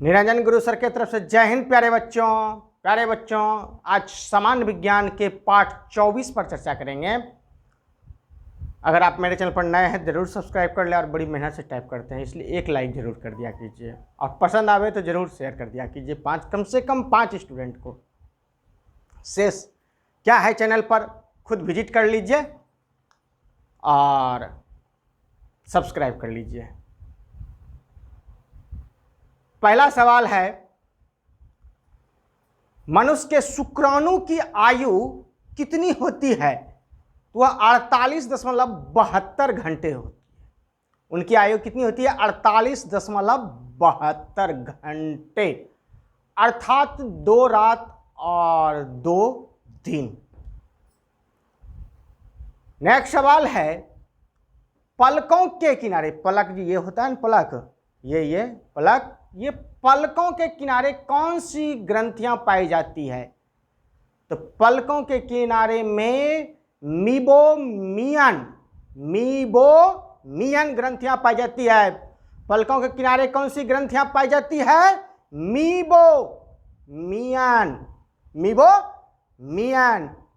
निरंजन गुरु sir के तरफ से जय हिंद प्यारे बच्चों। आज सामान्य विज्ञान के पाठ 24 पर चर्चा करेंगे। अगर आप मेरे चैनल पर नए हैं जरूर सब्सक्राइब कर ले और बड़ी मेहनत से टाइप करते हैं, इसलिए एक लाइक जरूर कर दिया कीजिए और पसंद आवे तो जरूर शेयर कर दिया कीजिए। कम से कम 5 स्टूडेंट को। शेष क्या है चैनल पर खुद विजिट कर लीजिए और सब्सक्राइब कर लीजिए। पहला सवाल है, मनुष्य के शुक्राणु की आयु कितनी होती है? तो वह 48.72 घंटे होती है। उनकी आयु कितनी होती है? 48.72 घंटे, अर्थात 2 रात और 2 दिन। नेक्स्ट सवाल है, पलकों के किनारे, पलक ये होता है ना, पलक ये पलक, ये पलकों के किनारे कौन सी ग्रंथियां पाई जाती है? तो पलकों के किनारे में मीबोमियन ग्रंथियां पाई जाती है। पलकों के किनारे कौन सी ग्रंथियां पाई जाती है? मीबोमियन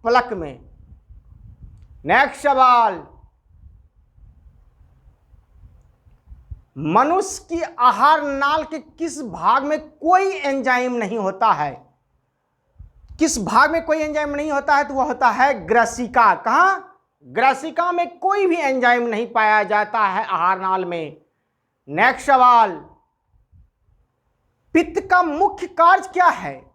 पलक में। नेक्स्ट सवाल, मनुष्य की आहार नाल के किस भाग में कोई एंजाइम नहीं होता है? किस भाग में कोई एंजाइम नहीं होता है? तो वह होता है ग्रसिका। कहां? ग्रसिका में कोई भी एंजाइम नहीं पाया जाता है आहार नाल में। नेक्स्ट सवाल, पित्त का मुख्य कार्य क्या है?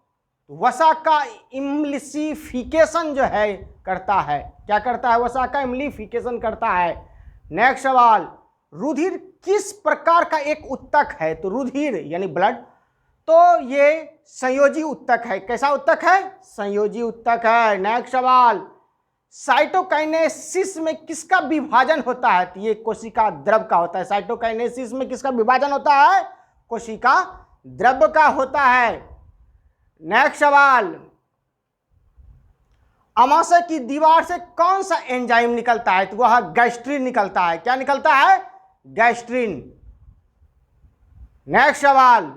वसा का इम्लिसिफिकेशन जो है करता है। क्या करता है? वसा का इम्लिफिकेशन करता है। नेक्स्ट सवाल, रुधिर किस प्रकार का एक उत्तक है? तो रुधिर यानी ब्लड, तो ये संयोजी उत्तक है। कैसा उत्तक है? संयोजी उत्तक है। नेक्स्ट सवाल, साइटोकाइनेसिस में किसका विभाजन होता है? तो ये कोशिका द्रव का होता है। साइटोकाइनेसिस में किसका विभाजन होता है? कोशिका द्रव का होता है। नेक्स्ट सवाल, अमाशय की दीवार से कौन सा एंजाइम निकलता है? तो वह गैस्ट्रिन निकलता है। क्या निकलता है? गैस्ट्रिन। नेक्स्ट सवाल,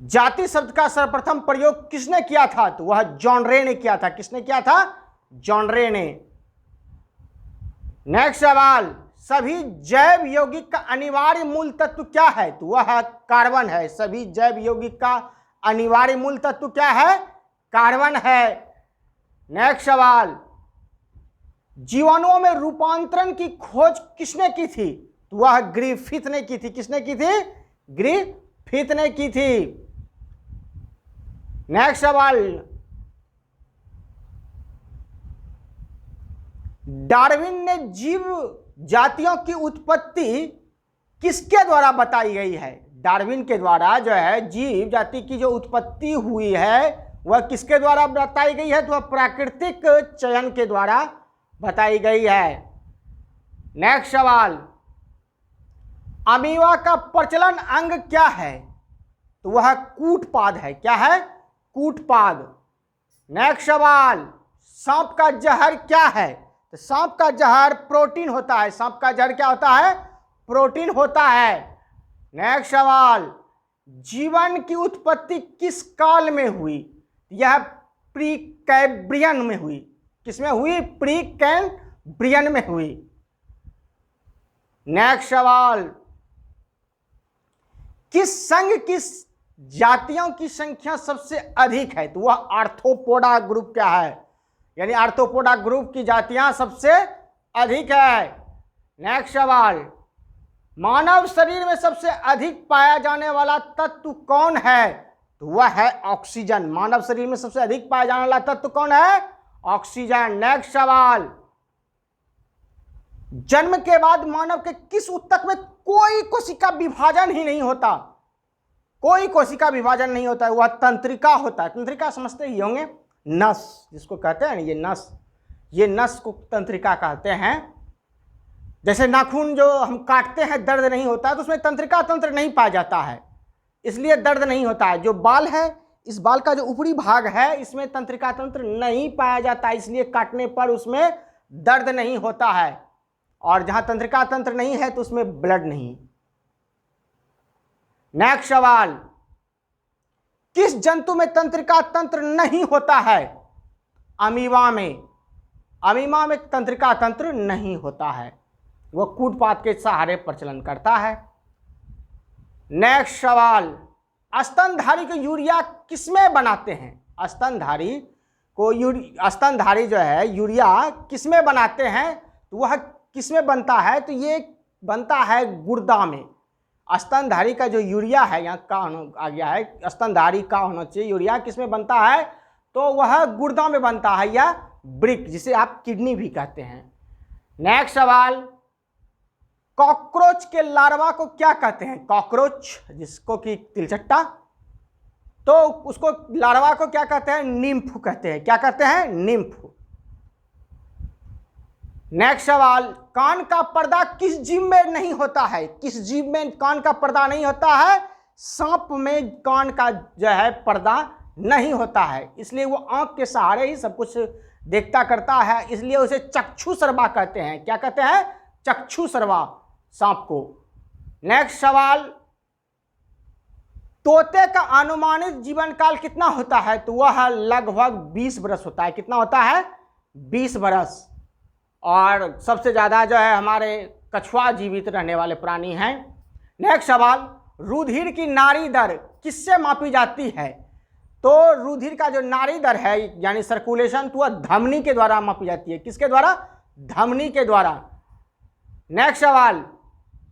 जाति शब्द का सर्वप्रथम प्रयोग किसने किया था? तो वह जॉन रे ने किया था। किसने किया था? जॉन रे ने। नेक्स्ट सवाल, सभी जैव यौगिक का अनिवार्य मूल तत्व क्या है? तो वह कार्बन है। सभी जैव यौगिक का अनिवार्य मूल तत्व क्या है? कार्बन है। नेक्स्ट सवाल, जीवाणुओं में रूपांतरण की खोज किसने की थी? तो वह ग्रिफिथ ने की थी। किसने की थी? ग्रिफिथ ने की थी। नेक्स्ट सवाल, डार्विन ने जीव जातियों की उत्पत्ति किसके द्वारा बताई गई है? डार्विन के द्वारा जो है जीव जाति की जो उत्पत्ति हुई है वह किसके द्वारा बताई गई है? तो वह प्राकृतिक चयन के द्वारा बताई गई है। नेक्स्ट सवाल, अमीबा का प्रचलन अंग क्या है? तो वह कूटपाद है। क्या है? कूटपाद। नेक्स्ट सवाल, सांप का जहर क्या है? तो सांप का जहर प्रोटीन होता है। सांप का जहर क्या होता है? प्रोटीन होता है। नेक्स्ट सवाल, जीवन की उत्पत्ति किस काल में हुई? यह प्रीकैम्ब्रियन में हुई। किसमें हुई? प्रीकैम्ब्रियन में हुई। नेक्स्ट सवाल, किस संघ की जातियों की संख्या सबसे अधिक है? तो वह आर्थ्रोपोडा ग्रुप क्या है? यानी आर्थ्रोपोडा ग्रुप की जातियां सबसे अधिक है। नेक्स्ट सवाल, मानव शरीर में सबसे अधिक पाया जाने वाला तत्व कौन है? तो वह है ऑक्सीजन। मानव शरीर में सबसे अधिक पाया जाने वाला तत्व कौन है? ऑक्सीजन। नेक्स्ट सवाल, जन्म के बाद मानव के किस उत्तक में कोई कोशिका विभाजन ही नहीं होता? कोई कोशिका विभाजन नहीं होता है, वह तंत्रिका होता है। तंत्रिका समझते ही होंगे, नस जिसको कहते हैं, ये नस को तंत्रिका कहते हैं। जैसे नाखून जो हम काटते हैं दर्द नहीं होता है, तो उसमें तंत्रिका तंत्र नहीं पाया जाता है, इसलिए दर्द नहीं होता है। जो बाल है, इस बाल का जो ऊपरी भाग है, इसमें तंत्रिका तंत्र नहीं पाया जाता, इसलिए काटने पर उसमें दर्द नहीं होता है। और जहां तंत्रिका तंत्र नहीं है तो उसमें ब्लड नहीं। नेक्स्ट सवाल, किस जंतु में तंत्रिका तंत्र नहीं होता है? अमीबा में। अमीबा में तंत्रिका तंत्र नहीं होता है, वह कूटपात के सहारे प्रचलन करता है। नेक्स्ट सवाल, स्तनधारी को यूरिया किसमें बनाते हैं? स्तनधारी जो है यूरिया किसमें बनाते हैं? तो वह किसमें बनता है? तो ये बनता है गुर्दा में। स्तनधारी का जो यूरिया है, यहाँ का आ गया है, स्तनधारी का होना चाहिए, यूरिया किसमें बनता है? तो वह गुर्दा में बनता है, या ब्रिक, जिसे आप किडनी भी कहते हैं। नेक्स्ट सवाल, कॉकरोच के लार्वा को क्या कहते हैं? कॉकरोच, जिसको कि तिलचट्टा, तो उसको लार्वा को क्या कहते हैं? निम्फ कहते हैं। क्या कहते हैं? निम्फ। नेक्स्ट सवाल, कान का पर्दा किस जीव में नहीं होता है? किस जीव में कान का पर्दा नहीं होता है? सांप में कान का जो है पर्दा नहीं होता है, इसलिए वो आंख के सहारे ही सब कुछ देखता करता है, इसलिए उसे चक्षु सर्वा कहते हैं। क्या कहते हैं? चक्षु सर्वा सांप को। नेक्स्ट सवाल, तोते का अनुमानित जीवन काल कितना होता है? तो वह लगभग 20 बरस होता है। कितना होता है? 20 बरस। और सबसे ज़्यादा जो है हमारे कछुआ जीवित रहने वाले प्राणी हैं। नेक्स्ट सवाल, रुधिर की नाड़ी दर किससे मापी जाती है? तो रुधिर का जो नाड़ी दर है यानी सर्कुलेशन, तो वह धमनी के द्वारा मापी जाती है। किसके द्वारा? धमनी के द्वारा। नेक्स्ट सवाल,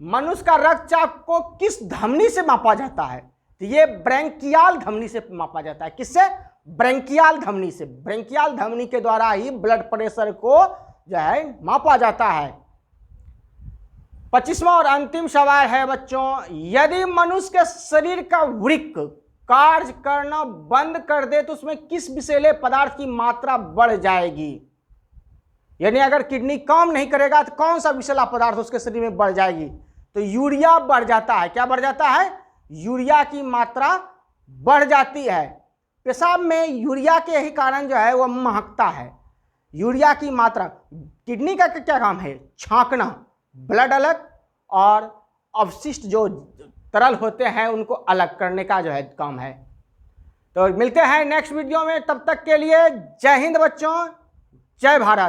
मनुष्य का रक्तचाप को किस धमनी से मापा जाता है? तो ये ब्रैंकियाल धमनी से मापा जाता है। किससे? ब्रैंकियाल धमनी से। ब्रैंकियाल धमनी के द्वारा ही ब्लड प्रेशर को जो है मापा जाता है। 25वां और अंतिम सवाल है बच्चों, यदि मनुष्य के शरीर का वृक्क कार्य करना बंद कर दे तो उसमें किस विषैले पदार्थ की मात्रा बढ़ जाएगी? यानी अगर किडनी काम नहीं करेगा तो कौन सा विषैला पदार्थ उसके शरीर में बढ़ जाएगी? तो यूरिया बढ़ जाता है। क्या बढ़ जाता है? यूरिया की मात्रा बढ़ जाती है। पेशाब में यूरिया के ही कारण जो है वह महकता है। यूरिया की मात्रा, किडनी का क्या काम है? छांकना, ब्लड अलग और अवशिष्ट जो तरल होते हैं उनको अलग करने का जो है काम है। तो मिलते हैं नेक्स्ट वीडियो में, तब तक के लिए जय हिंद बच्चों, जय भारत।